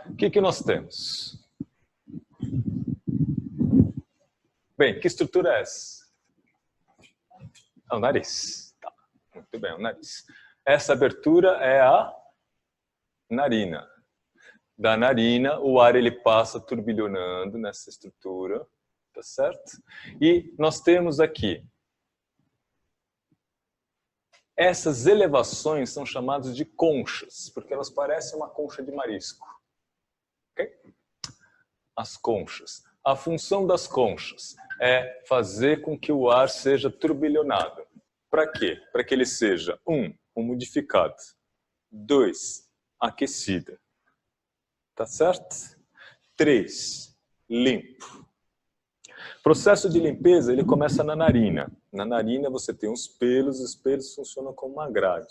O que nós temos? Bem, que estrutura é essa? É o nariz. Tá. Muito bem, o nariz. Essa abertura é a narina. Da narina, o ar ele passa turbilhonando nessa estrutura, tá certo? E nós temos aqui essas elevações são chamadas de conchas, porque elas parecem uma concha de marisco. Okay? As conchas. A função das conchas é fazer com que o ar seja turbilhonado. Para quê? Para que ele seja, umidificado. 2, aquecido. Tá certo? 3, limpo. O processo de limpeza, ele começa na narina. Na narina você tem os pelos funcionam como uma grade.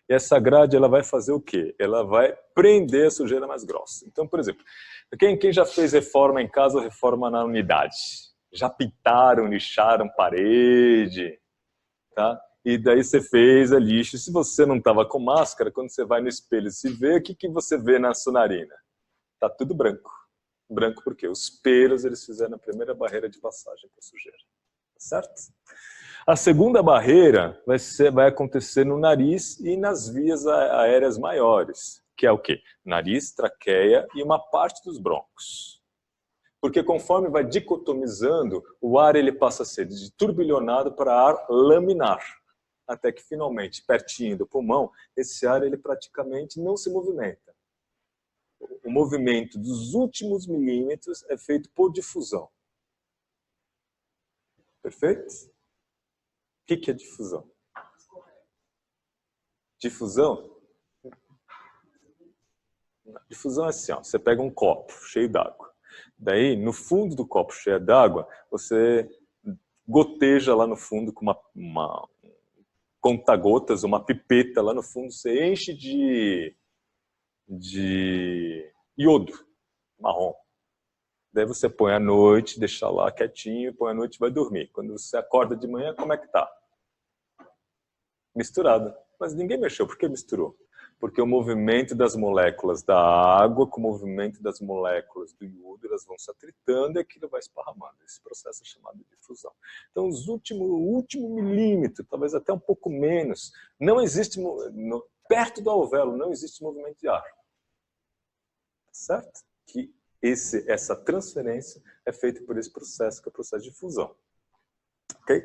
E essa grade, ela vai fazer o quê? Ela vai prender a sujeira mais grossa. Então, por exemplo, quem já fez reforma em casa ou reforma na unidade? Já pintaram, lixaram parede, tá? E daí você fez a lixa. Se você não estava com máscara, quando você vai no espelho e se vê, o que você vê na sua narina? Tá tudo branco. Branco porque os pelos eles fizeram a primeira barreira de passagem para a sujeira. Certo? A segunda barreira vai acontecer no nariz e nas vias aéreas maiores, que é o quê? Nariz, traqueia e uma parte dos brônquios. Porque conforme vai dicotomizando, o ar ele passa a ser de turbilhonado para ar laminar. Até que finalmente, pertinho do pulmão, esse ar ele praticamente não se movimenta. O movimento dos últimos milímetros é feito por difusão. Perfeito? O que é difusão? Difusão? Difusão é assim, ó, você pega um copo cheio d'água. Daí, no fundo do copo cheio d'água, você goteja lá no fundo com uma conta-gotas, uma pipeta lá no fundo, você enche de iodo marrom. Daí você põe à noite, deixa lá quietinho, põe à noite e vai dormir. Quando você acorda de manhã, como é que tá? Misturado. Mas ninguém mexeu. Por que misturou? Porque o movimento das moléculas da água com o movimento das moléculas do iodo, elas vão se atritando e aquilo vai esparramando. Esse processo é chamado de difusão. Então, o último milímetro, talvez até um pouco menos, não existe, perto do alvéolo, não existe movimento de ar. Certo? Que essa transferência é feita por esse processo, que é o processo de fusão. Ok?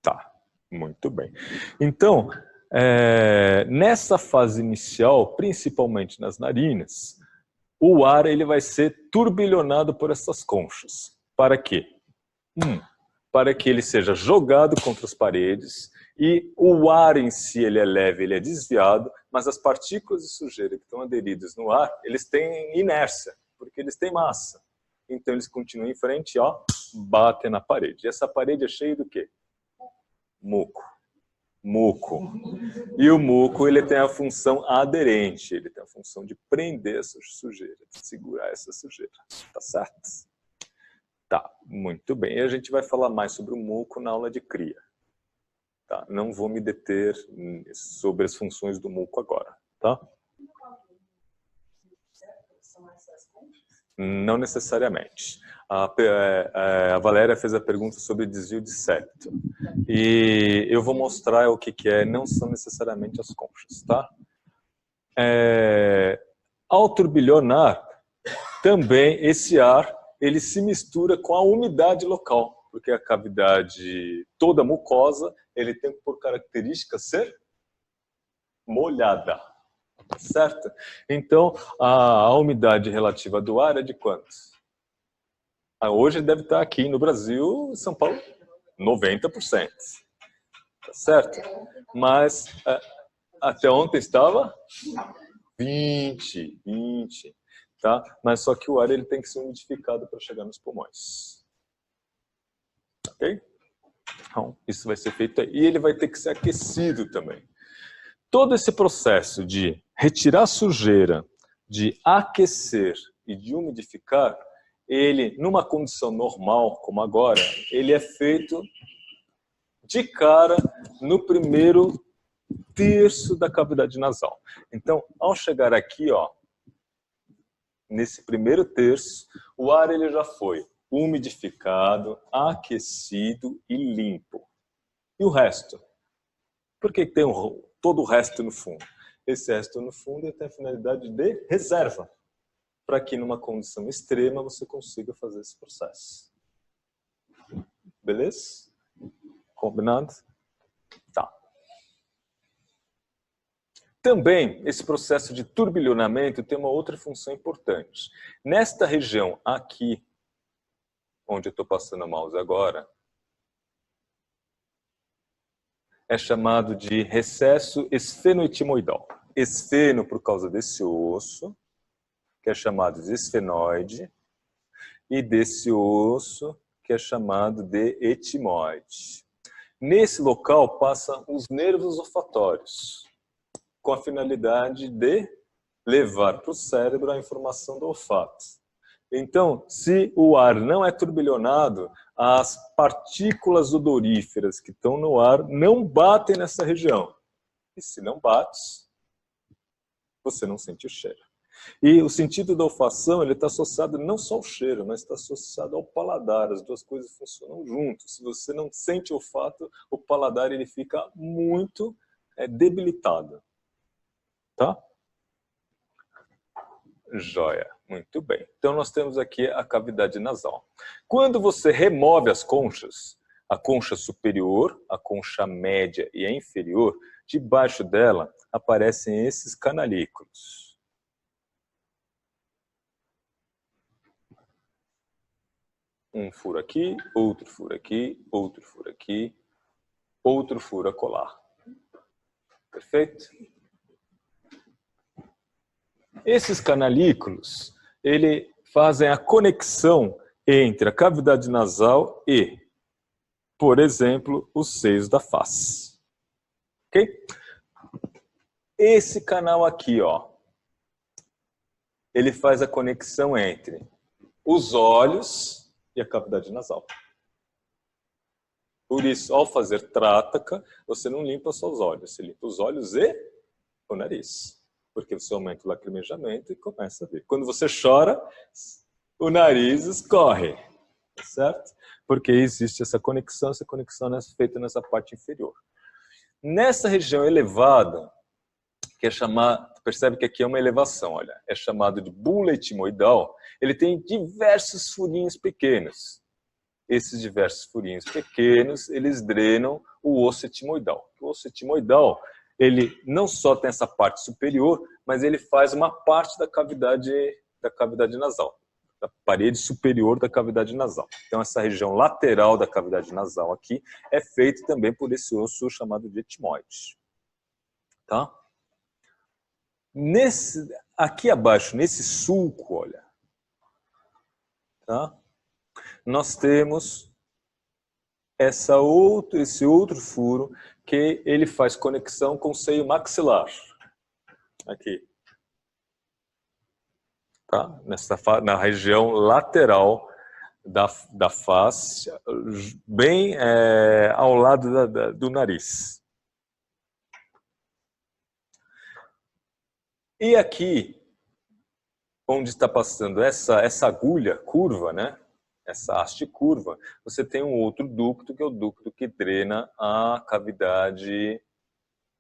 Tá, muito bem. Então, nessa fase inicial, principalmente nas narinas, o ar ele vai ser turbilhonado por essas conchas. Para quê? Para que ele seja jogado contra as paredes e o ar em si ele é leve, ele é desviado, mas as partículas de sujeira que estão aderidas no ar, eles têm inércia, porque eles têm massa. Então eles continuam em frente, ó, batem na parede. E essa parede é cheia do quê? Muco. Muco. E o muco ele tem a função aderente, ele tem a função de prender essa sujeira, de segurar essa sujeira. Tá certo? Tá, muito bem. E a gente vai falar mais sobre o muco na aula de cria. Tá? Não vou me deter sobre as funções do muco agora. Tá? Não necessariamente. A Valéria fez a pergunta sobre desvio de septo. E eu vou mostrar o que é. Não são necessariamente as conchas. Tá? Ao turbilhonar, também esse ar ele se mistura com a umidade local. Porque a cavidade toda mucosa, ele tem por característica ser molhada, certo? Então, a umidade relativa do ar é de quantos? Hoje deve estar aqui no Brasil, em São Paulo, 90%, tá certo? Mas até ontem estava 20, tá? Mas só que o ar ele tem que ser umidificado para chegar nos pulmões. Ok? Então, isso vai ser feito aí. E ele vai ter que ser aquecido também. Todo esse processo de retirar sujeira, de aquecer e de umidificar, ele, numa condição normal, como agora, ele é feito de cara no primeiro terço da cavidade nasal. Então, ao chegar aqui, ó, nesse primeiro terço, o ar ele já foi umidificado, aquecido e limpo. E o resto? Por que tem todo o resto no fundo? Esse resto no fundo tem a finalidade de reserva, para que numa condição extrema você consiga fazer esse processo. Beleza? Combinado? Tá. Também, esse processo de turbilhonamento tem uma outra função importante. Nesta região aqui, onde eu estou passando a mouse agora, é chamado de recesso esfenoetimoidal. Esfeno por causa desse osso, que é chamado de esfenoide, e desse osso, que é chamado de etimoide. Nesse local passam os nervos olfatórios, com a finalidade de levar para o cérebro a informação do olfato. Então, se o ar não é turbilhonado, as partículas odoríferas que estão no ar não batem nessa região. E se não bate, você não sente o cheiro. E o sentido da olfação está associado não só ao cheiro, mas está associado ao paladar. As duas coisas funcionam juntos. Se você não sente olfato, o paladar ele fica muito debilitado. Tá? Joia, muito bem. Então nós temos aqui a cavidade nasal. Quando você remove as conchas, a concha superior, a concha média e a inferior, debaixo dela aparecem esses canalículos. Um furo aqui, outro furo aqui, outro furo aqui, outro furo acolá. Perfeito? Esses canalículos, ele fazem a conexão entre a cavidade nasal e, por exemplo, os seios da face. Ok? Esse canal aqui, ó, ele faz a conexão entre os olhos e a cavidade nasal. Por isso, ao fazer trátaca, você não limpa só os olhos, você limpa os olhos e o nariz. Porque você aumenta o lacrimejamento e começa a ver. Quando você chora, o nariz escorre, certo? Porque existe essa conexão é feita nessa parte inferior. Nessa região elevada, que é chamada, percebe que aqui é uma elevação, olha, é chamado de bula etimoidal, ele tem diversos furinhos pequenos. Esses diversos furinhos pequenos, eles drenam o osso etimoidal. O osso etimoidal, ele não só tem essa parte superior, mas ele faz uma parte da cavidade nasal, da parede superior da cavidade nasal. Então essa região lateral da cavidade nasal aqui é feita também por esse osso chamado de etimoide. Tá? Aqui abaixo, nesse sulco, olha, tá? Nós temos esse outro furo que ele faz conexão com o seio maxilar. Aqui. Tá? Na região lateral da face, bem ao lado do nariz. E aqui, onde está passando essa agulha curva, né? Essa haste curva, você tem um outro ducto, que é o ducto que drena a cavidade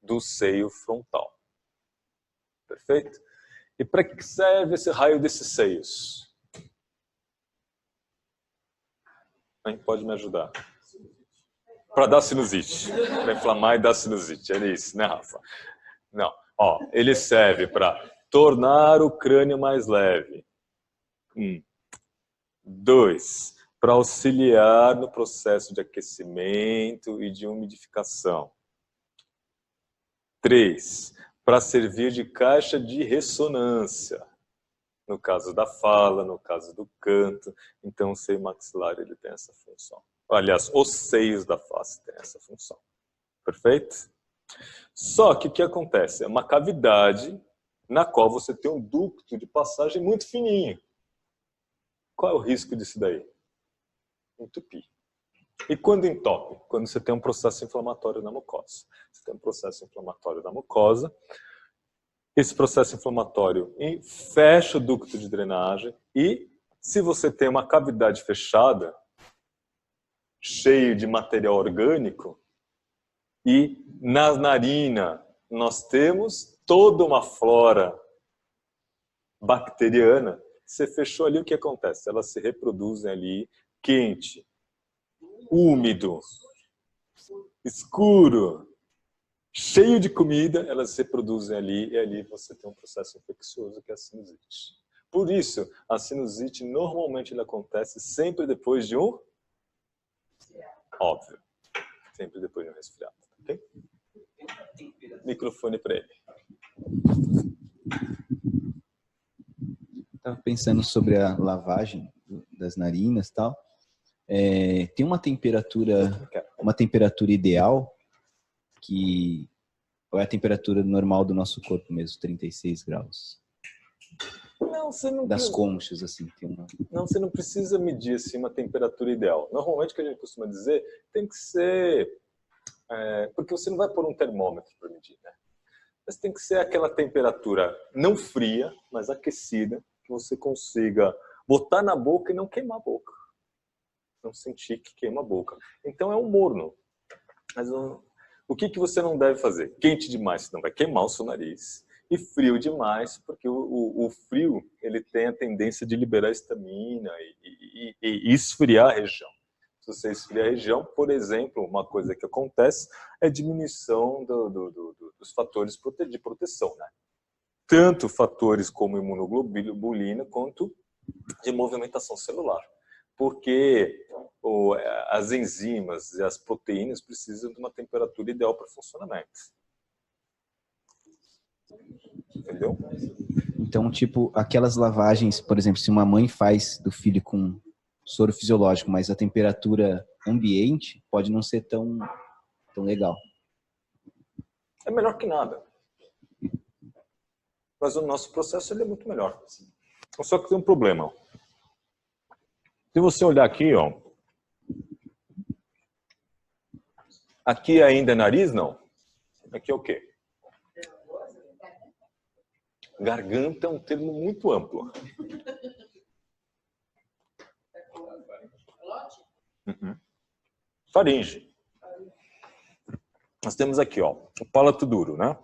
do seio frontal. Perfeito? E para que serve esse raio desses seios? Quem pode me ajudar? Para dar sinusite. Para inflamar e dar sinusite. É isso, né, Rafa? Não. Ó, ele serve para tornar o crânio mais leve. 2, para auxiliar no processo de aquecimento e de umidificação. 3, para servir de caixa de ressonância. No caso da fala, no caso do canto. Então, o seio maxilar ele tem essa função. Aliás, os seios da face têm essa função. Perfeito? Só que o que acontece? É uma cavidade na qual você tem um ducto de passagem muito fininho. Qual é o risco disso daí? Entupir. E quando entope? Quando você tem um processo inflamatório na mucosa. Você tem um processo inflamatório na mucosa, esse processo inflamatório fecha o ducto de drenagem e, se você tem uma cavidade fechada, cheio de material orgânico, e na narina nós temos toda uma flora bacteriana, você fechou ali, o que acontece? Elas se reproduzem ali, quente, úmido, escuro, cheio de comida, elas se reproduzem ali e ali você tem um processo infeccioso que é a sinusite. Por isso, a sinusite normalmente ela acontece sempre depois de um... Óbvio. Sempre depois de um resfriado. Ok? Microfone para ele. Estava pensando sobre a lavagem das narinas e tal. Tem uma temperatura ideal que... Ou é a temperatura normal do nosso corpo mesmo, 36 graus? Não, você não... Das conchas, assim. Não, você não precisa medir assim, uma temperatura ideal. Normalmente, o que a gente costuma dizer, tem que ser... porque você não vai pôr um termômetro para medir, né? Mas tem que ser aquela temperatura não fria, mas aquecida, que você consiga botar na boca e não queimar a boca. Não sentir que queima a boca. Então é um morno. Mas o que você não deve fazer? Quente demais, senão vai queimar o seu nariz. E frio demais, porque o frio ele tem a tendência de liberar histamina e esfriar a região. Se você esfriar a região, por exemplo, uma coisa que acontece é a diminuição dos fatores de proteção, né? Tanto fatores como imunoglobulina quanto de movimentação celular. Porque as enzimas e as proteínas precisam de uma temperatura ideal para funcionamento. Entendeu? Então, tipo, aquelas lavagens, por exemplo, se uma mãe faz do filho com soro fisiológico, mas a temperatura ambiente pode não ser tão legal. É melhor que nada. Mas o nosso processo ele é muito melhor. Só que tem um problema. Se você olhar aqui, ó, aqui ainda é nariz, não? Aqui é o quê? Garganta é um termo muito amplo. Faringe. Nós temos aqui, ó, o palato duro, né?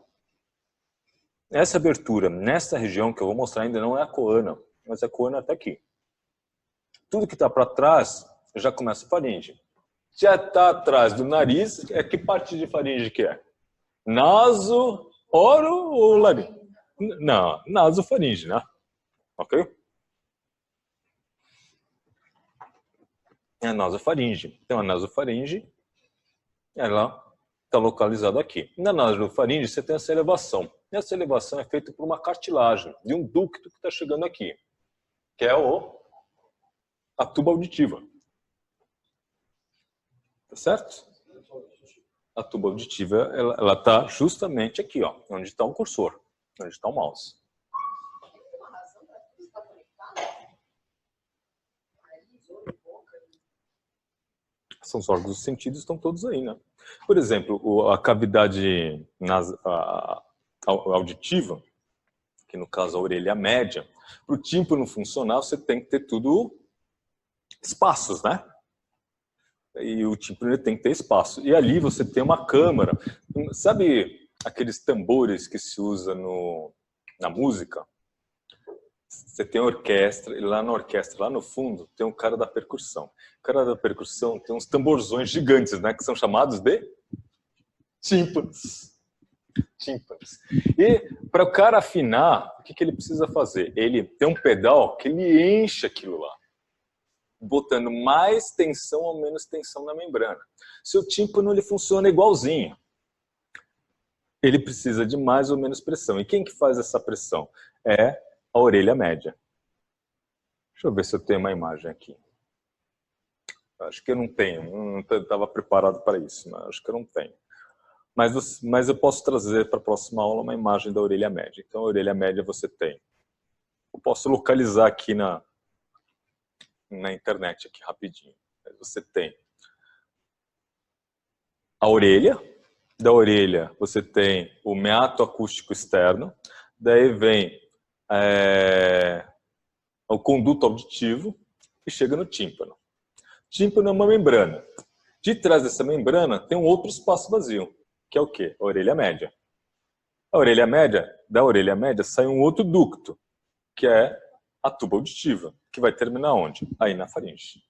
Essa abertura nessa região que eu vou mostrar ainda não é a coana, mas a coana até aqui. Tudo que está para trás já começa a faringe. Já está atrás do nariz, que parte de faringe que é? Naso, oro ou laringe? Não, nasofaringe, né? Ok? É a nasofaringe. Então, a nasofaringe, ela está localizada aqui. Na nasofaringe, você tem essa elevação. E essa elevação é feita por uma cartilagem, de um ducto que está chegando aqui, que é a tuba auditiva. Tá certo? A tuba auditiva, ela está justamente aqui, ó, onde está o cursor, onde está o mouse. São os órgãos dos sentidos, estão todos aí, né? Por exemplo, a cavidade auditiva, que no caso a orelha média, para o tímpano funcionar, você tem que ter tudo espaços, né? E o tímpano tem que ter espaço. E ali você tem uma câmara. Sabe aqueles tambores que se usa na música? Você tem a orquestra, e lá na orquestra, lá no fundo, tem um cara da percussão. O cara da percussão tem uns tamborzões gigantes, né? Que são chamados de tímpanos. Tímpanos. E para o cara afinar, o que ele precisa fazer? Ele tem um pedal que ele enche aquilo lá, botando mais tensão ou menos tensão na membrana. Seu tímpano ele funciona igualzinho. Ele precisa de mais ou menos pressão. E quem que faz essa pressão? É a orelha média. Deixa eu ver se eu tenho uma imagem aqui. Acho que eu não tenho. Não estava preparado para isso, mas acho que eu não tenho. Mas eu posso trazer para a próxima aula uma imagem da orelha média. Então, a orelha média você tem. Eu posso localizar aqui na internet, aqui rapidinho. Você tem a orelha. Da orelha você tem o meato acústico externo. daí vem o conduto auditivo e chega no tímpano. Tímpano é uma membrana. De trás dessa membrana tem um outro espaço vazio, que é o quê? A orelha média. Da orelha média sai um outro ducto, que é a tuba auditiva, que vai terminar onde? Aí na faringe.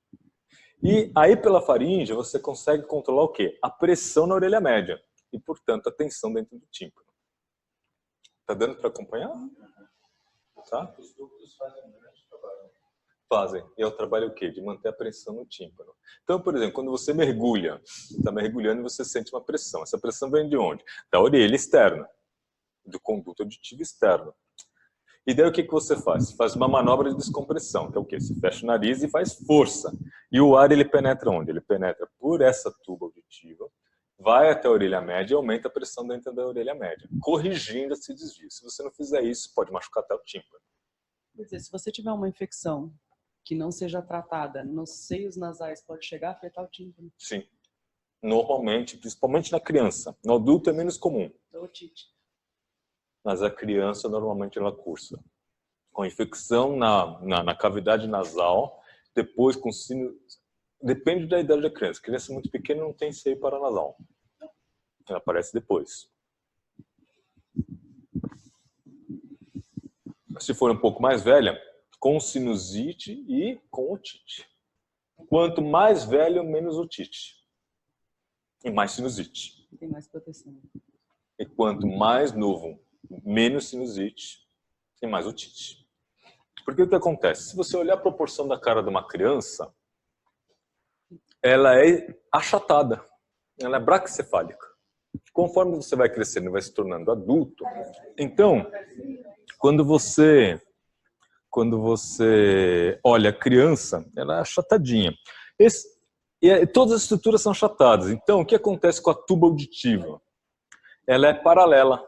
E aí pela faringe você consegue controlar o quê? A pressão na orelha média e, portanto, a tensão dentro do tímpano. Tá dando para acompanhar? Tá? Os ductos fazem um grande trabalho. Fazem. E é o trabalho o quê? De manter a pressão no tímpano. Então, por exemplo, quando você mergulha, está mergulhando e você sente uma pressão. Essa pressão vem de onde? Da orelha externa, do conduto auditivo externo. E daí o que você faz? Faz uma manobra de descompressão, que é o quê? Você fecha o nariz e faz força. E o ar, ele penetra onde? Ele penetra por essa tuba auditiva, vai até a orelha média e aumenta a pressão dentro da orelha média, corrigindo esse desvio. Se você não fizer isso, pode machucar até o tímpano. Quer dizer, se você tiver uma infecção que não seja tratada nos seios nasais, pode chegar a afetar o tímpano? Sim. Normalmente, principalmente na criança. No adulto é menos comum. Otite. Mas a criança, normalmente, ela cursa com infecção na cavidade nasal, depois com sino... Depende da idade da criança. Criança muito pequena não tem seio paranasal. Ela aparece depois. Se for um pouco mais velha, com sinusite e com otite. Quanto mais velho, menos otite. E mais sinusite. Tem mais proteção. E quanto mais novo, menos sinusite e mais otite. Porque o que acontece? Se você olhar a proporção da cara de uma criança, ela é achatada, ela é braquicefálica. Conforme você vai crescendo e vai se tornando adulto, então, quando você olha a criança, ela é achatadinha. Todas as estruturas são achatadas. Então, o que acontece com a tuba auditiva? Ela é paralela.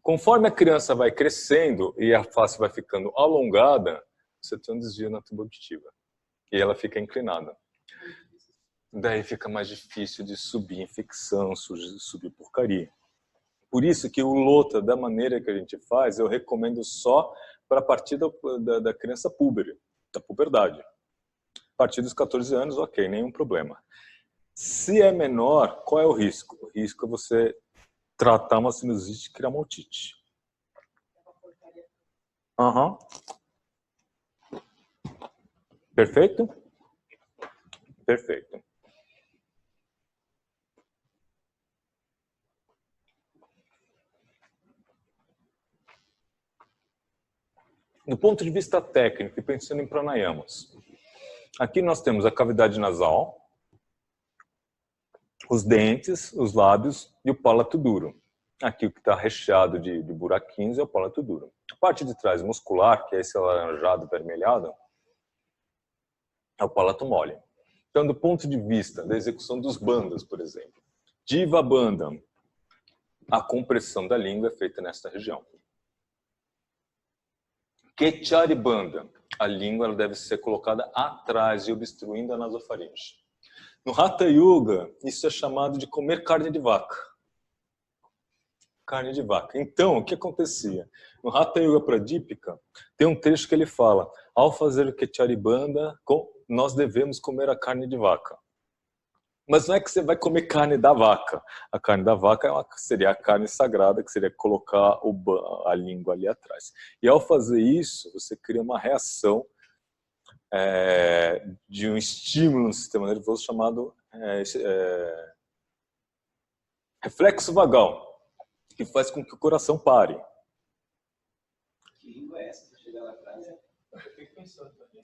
Conforme a criança vai crescendo e a face vai ficando alongada, você tem um desvio na tuba auditiva. E ela fica inclinada. Daí fica mais difícil de subir infecção, subir porcaria. Por isso que o LOTA, da maneira que a gente faz, eu recomendo só para a partir da criança púbere, da puberdade. A partir dos 14 anos, ok, nenhum problema. Se é menor, qual é o risco? O risco é você tratar uma sinusite e criar uma otite. Uhum. Perfeito? Perfeito. Do ponto de vista técnico, e pensando em pranayamas, aqui nós temos a cavidade nasal, os dentes, os lábios e o palato duro. Aqui o que está recheado de buraquinhos é o palato duro. A parte de trás muscular, que é esse alaranjado, vermelhado, é o palato mole. Então, do ponto de vista da execução dos bandhas, por exemplo, Jiva Bandha, a compressão da língua é feita nesta região. Kechari Bandha, a língua ela deve ser colocada atrás e obstruindo a nasofaringe. No Hatha Yoga, isso é chamado de comer carne de vaca. Carne de vaca. Então, o que acontecia? No Hatha Yoga Pradipika, tem um trecho que ele fala: ao fazer o Kechari Bandha, nós devemos comer a carne de vaca. Mas não é que você vai comer carne da vaca. A carne da vaca seria a carne sagrada, que seria colocar a língua ali atrás. E ao fazer isso, você cria uma reação de um estímulo no sistema nervoso chamado reflexo vagal, que faz com que o coração pare. Que língua é essa para chegar lá atrás? Eu fico pensando também.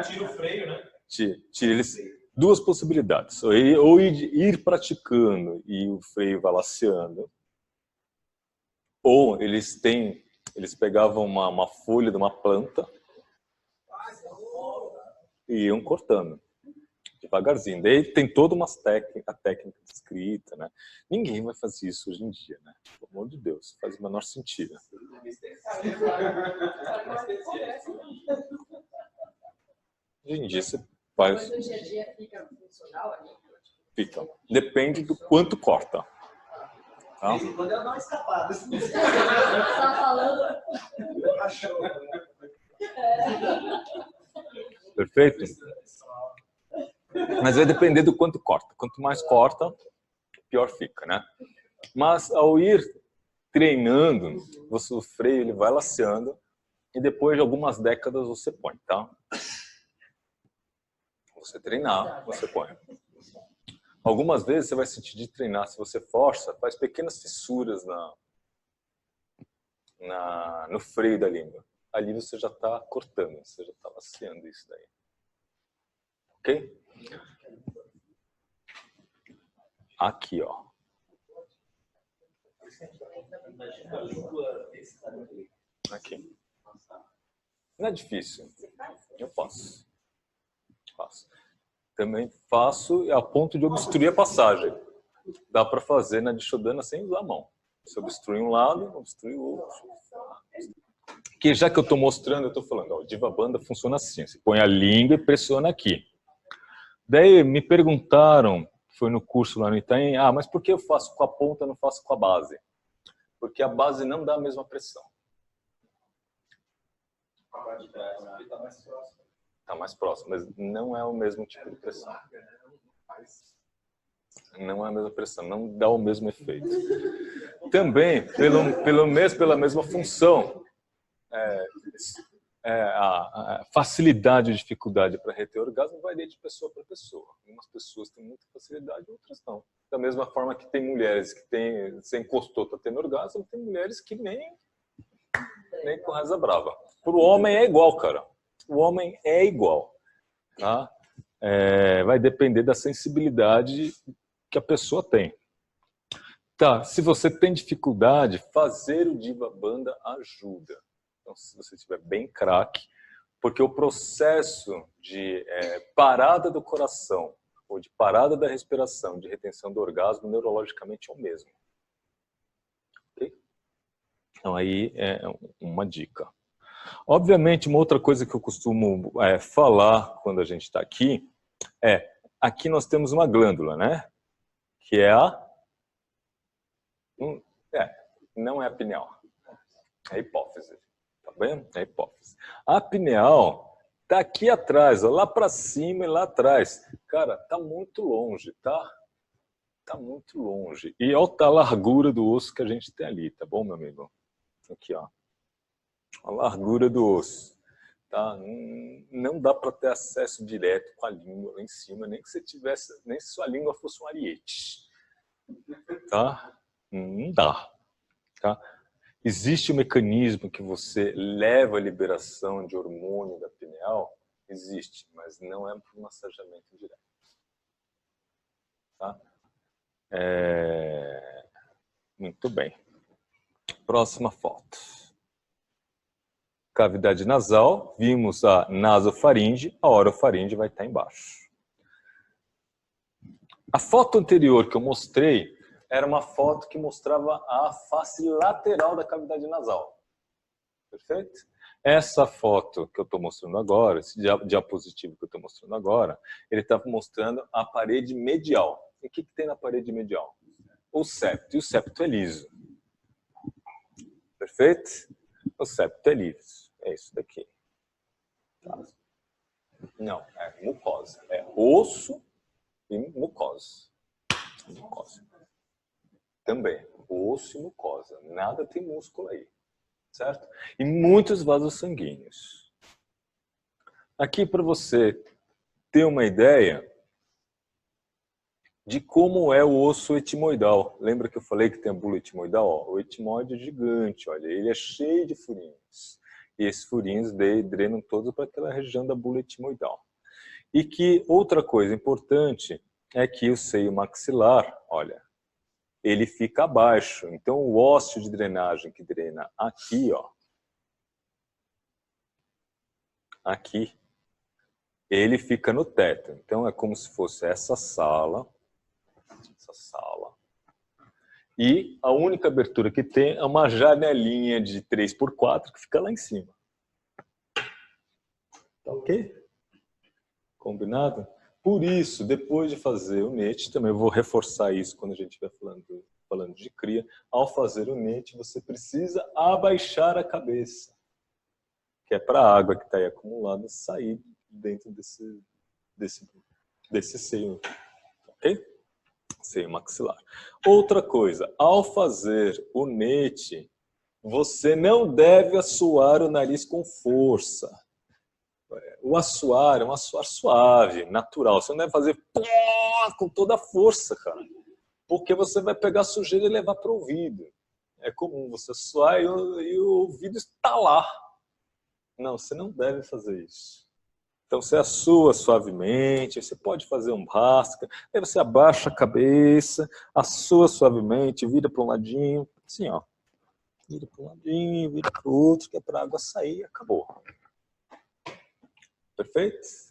Tira o freio, né? Tira eles. Duas possibilidades. Ou ir praticando e o freio vai laceando, ou eles pegavam uma folha de uma planta e iam cortando devagarzinho. Daí tem toda uma técnica escrita, né? Ninguém vai fazer isso hoje em dia, né? Pelo amor de Deus, faz o menor sentido. Hoje em dia você faz. Mas no dia a dia fica funcional ali? Fica. Depende do quanto corta. Tá? De vez em quando ela dá uma escapada. Tá falando? Perfeito? Mas vai depender do quanto corta. Quanto mais corta, pior fica, né? Mas ao ir treinando, o freio ele vai laceando e depois de algumas décadas você põe, tá? Você treinar, você põe. Algumas vezes você vai sentir de treinar, se você força, faz pequenas fissuras no freio da língua. Ali você já está cortando, você já está laceando isso daí. Ok? Aqui, ó. Aqui. Não é difícil. Eu faço. Também faço a ponto de obstruir a passagem. Dá para fazer na Dishodana sem usar a mão. Você obstrui um lado, obstrui o outro. Que já que eu estou mostrando, eu estou falando, ó, o Diva Bandha funciona assim. Você põe a língua e pressiona aqui. Daí me perguntaram, foi no curso lá no Itaim, mas por que eu faço com a ponta e não faço com a base? Porque a base não dá a mesma pressão. Está mais próximo, mas não é o mesmo tipo de pressão. Não é a mesma pressão, não dá o mesmo efeito. Também, pela mesma função, a facilidade e dificuldade para reter orgasmo varia de pessoa para pessoa. Algumas pessoas têm muita facilidade, outras não. Da mesma forma que tem mulheres que você encostou, está tendo orgasmo, tem mulheres que nem com reza brava. Para o homem é igual, cara. O homem é igual. Tá? Vai depender da sensibilidade que a pessoa tem. Tá, se você tem dificuldade, fazer o Diva Bandha ajuda. Então, se você estiver bem craque, porque o processo de parada do coração, ou de parada da respiração, de retenção do orgasmo, neurologicamente é o mesmo. Okay? Então, aí é uma dica. Obviamente, uma outra coisa que eu costumo falar quando a gente está aqui aqui nós temos uma glândula, né? Que é não é a pineal, é a hipófise. Tá vendo? É a hipófise. A pineal tá aqui atrás, ó, lá para cima e lá atrás. Cara, tá muito longe, tá? Tá muito longe. E olha a largura do osso que a gente tem ali, tá bom, meu amigo? Aqui, ó. A largura do osso. Tá? Não dá para ter acesso direto com a língua lá em cima, nem se sua língua fosse um ariete. Tá? Não dá. Tá? Existe um mecanismo que você leva a liberação de hormônio da pineal? Existe, mas não é por massageamento direto. Tá? Muito bem. Próxima foto. Cavidade nasal, vimos a nasofaringe, a orofaringe vai estar embaixo. A foto anterior que eu mostrei era uma foto que mostrava a face lateral da cavidade nasal. Perfeito? Essa foto que eu estou mostrando agora, esse diapositivo que eu estou mostrando agora, ele está mostrando a parede medial. E o que tem na parede medial? O septo. E o septo é liso. Perfeito? O septo é liso. É isso daqui. Tá? Não, é mucosa. É osso e mucosa. Mucosa. Também, osso e mucosa. Nada tem músculo aí. Certo? E muitos vasos sanguíneos. Aqui para você ter uma ideia de como é o osso etimoidal. Lembra que eu falei que tem a bula etimoidal? Ó, o etimoide é gigante, olha, ele é cheio de furinhos. E esses furinhos drenam todos para aquela região da bula etimoidal. E que outra coisa importante é que o seio maxilar, olha, ele fica abaixo. Então o ósseo de drenagem que drena aqui, ó, aqui, ele fica no teto. Então é como se fosse essa sala. E a única abertura que tem é uma janelinha de 3x4 que fica lá em cima. Tá ok? Combinado? Por isso, depois de fazer o NET, também eu vou reforçar isso quando a gente estiver falando falando de cria, ao fazer o NET, você precisa abaixar a cabeça, que é para a água que está aí acumulada sair dentro desse seio, ok? Seio maxilar. Outra coisa, ao fazer o NET, você não deve assoar o nariz com força. O assoar é um assoar suave, natural. Você não deve fazer com toda a força, cara. Porque você vai pegar sujeira e levar para o ouvido. É comum você assoar e o ouvido estalar. Não, você não deve fazer isso. Então você assua suavemente, você pode fazer um rasca, aí você abaixa a cabeça, assua suavemente, vira para um ladinho, assim ó. Vira para um ladinho, vira para o outro, que é para a água sair e acabou. Perfeito?